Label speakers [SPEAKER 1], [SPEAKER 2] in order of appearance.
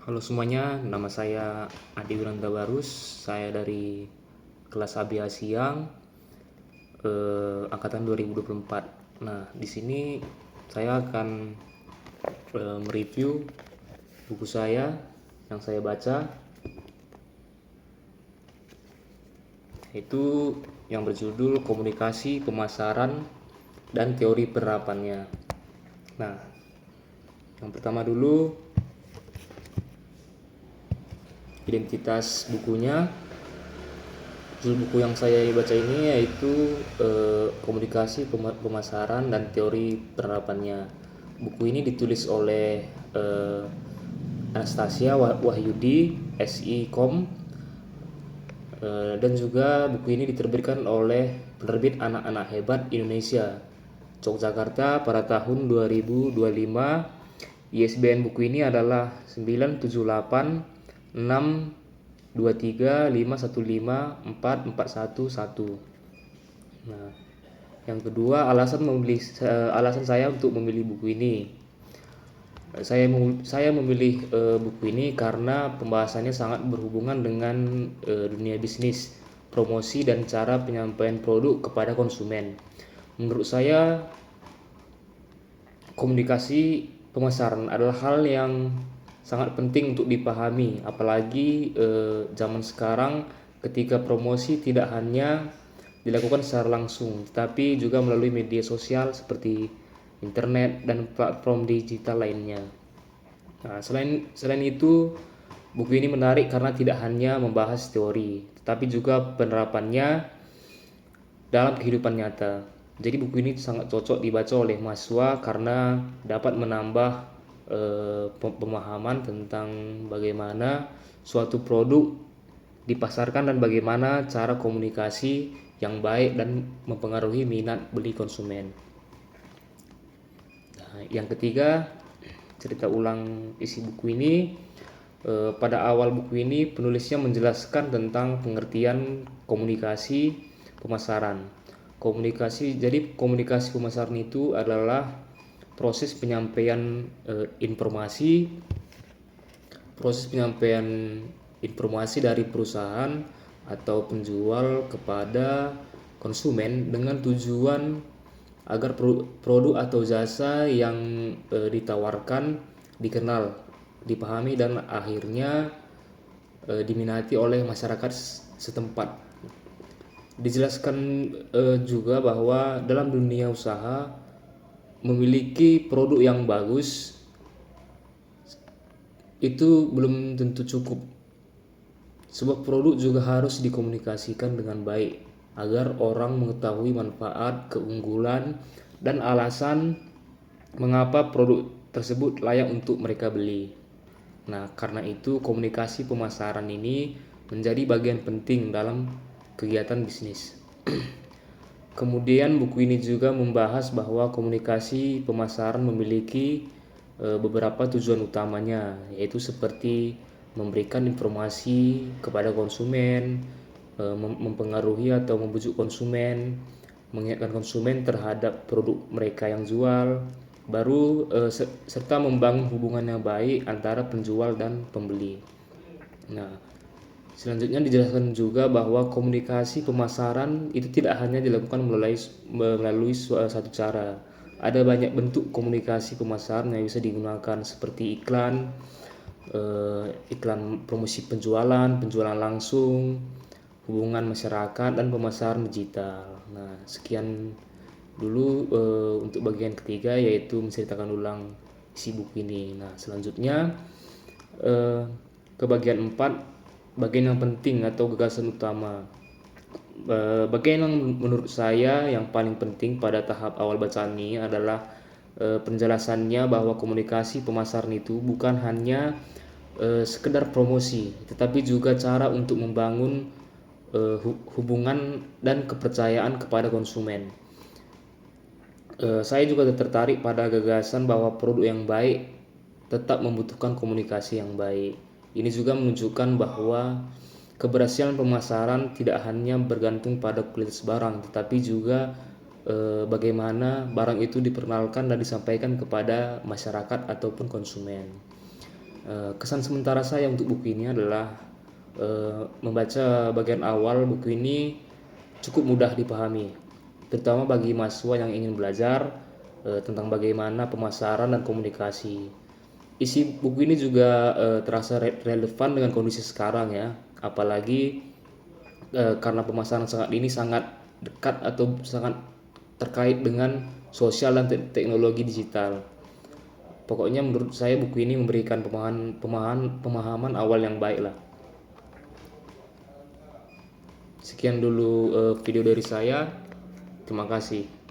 [SPEAKER 1] Halo semuanya, nama saya Adi Wiranta Barus. Saya dari kelas ABA Siang, angkatan 2024. Nah, di sini saya akan mereview buku saya yang saya baca, yaitu yang berjudul Komunikasi, Pemasaran, dan Teori Penerapannya. Nah, yang pertama dulu identitas bukunya. Judul buku yang saya baca ini yaitu Komunikasi, Pemasaran, dan Teori Penerapannya. Buku ini ditulis oleh Anastasia Wahyudi, SI.com, dan juga buku ini diterbitkan oleh penerbit Anak-anak Hebat Indonesia, Yogyakarta pada tahun 2025. ISBN buku ini adalah 9786235154411. Nah, yang kedua, alasan saya untuk memilih buku ini. Saya memilih buku ini karena pembahasannya sangat berhubungan dengan dunia bisnis, promosi, dan cara penyampaian produk kepada konsumen. Menurut saya, komunikasi pemasaran adalah hal yang sangat penting untuk dipahami, apalagi zaman sekarang ketika promosi tidak hanya dilakukan secara langsung, tetapi juga melalui media sosial seperti internet dan platform digital lainnya. Nah, selain itu, buku ini menarik karena tidak hanya membahas teori, tetapi juga penerapannya dalam kehidupan nyata. Jadi buku ini sangat cocok dibaca oleh mahasiswa karena dapat menambah pemahaman tentang bagaimana suatu produk dipasarkan dan bagaimana cara komunikasi yang baik dan mempengaruhi minat beli konsumen. Nah, yang ketiga, cerita ulang isi buku ini. Pada awal buku ini penulisnya menjelaskan tentang pengertian komunikasi pemasaran. Jadi komunikasi pemasaran itu adalah proses penyampaian informasi dari perusahaan atau penjual kepada konsumen dengan tujuan agar produk atau jasa yang ditawarkan dikenal, dipahami, dan akhirnya diminati oleh masyarakat setempat. Dijelaskan juga bahwa dalam dunia usaha, memiliki produk yang bagus itu belum tentu cukup. Sebuah produk juga harus dikomunikasikan dengan baik agar orang mengetahui manfaat, keunggulan, dan alasan mengapa produk tersebut layak untuk mereka beli. Nah, karena itu komunikasi pemasaran ini menjadi bagian penting dalam kegiatan bisnis. Kemudian buku ini juga membahas bahwa komunikasi pemasaran memiliki beberapa tujuan utamanya, yaitu seperti memberikan informasi kepada konsumen, mempengaruhi atau membujuk konsumen, mengingatkan konsumen terhadap produk mereka yang jual, serta membangun hubungan yang baik antara penjual dan pembeli. Nah, selanjutnya dijelaskan juga bahwa komunikasi pemasaran itu tidak hanya dilakukan melalui satu cara. Ada banyak bentuk komunikasi pemasaran yang bisa digunakan seperti iklan promosi penjualan langsung, hubungan masyarakat, dan pemasaran digital. Nah, sekian dulu untuk bagian ketiga, yaitu menceritakan ulang isi buku ini. Nah, selanjutnya ke bagian 4, bagian yang penting atau gagasan utama. Bagian yang menurut saya yang paling penting pada tahap awal bacaan ini adalah penjelasannya bahwa komunikasi pemasaran itu bukan hanya sekedar promosi, tetapi juga cara untuk membangun hubungan dan kepercayaan kepada konsumen. Saya juga tertarik pada gagasan bahwa produk yang baik tetap membutuhkan komunikasi yang baik. Ini juga menunjukkan bahwa keberhasilan pemasaran tidak hanya bergantung pada kualitas barang, tetapi juga bagaimana barang itu diperkenalkan dan disampaikan kepada masyarakat ataupun konsumen. Kesan sementara saya untuk buku ini adalah membaca bagian awal buku ini cukup mudah dipahami, terutama bagi mahasiswa yang ingin belajar tentang bagaimana pemasaran dan komunikasi. Isi buku ini juga terasa relevan dengan kondisi sekarang ya, apalagi karena pemasaran sangat dekat atau sangat terkait dengan sosial dan teknologi digital. Pokoknya menurut saya buku ini memberikan pemahaman awal yang baik lah. Sekian dulu video dari saya. Terima kasih.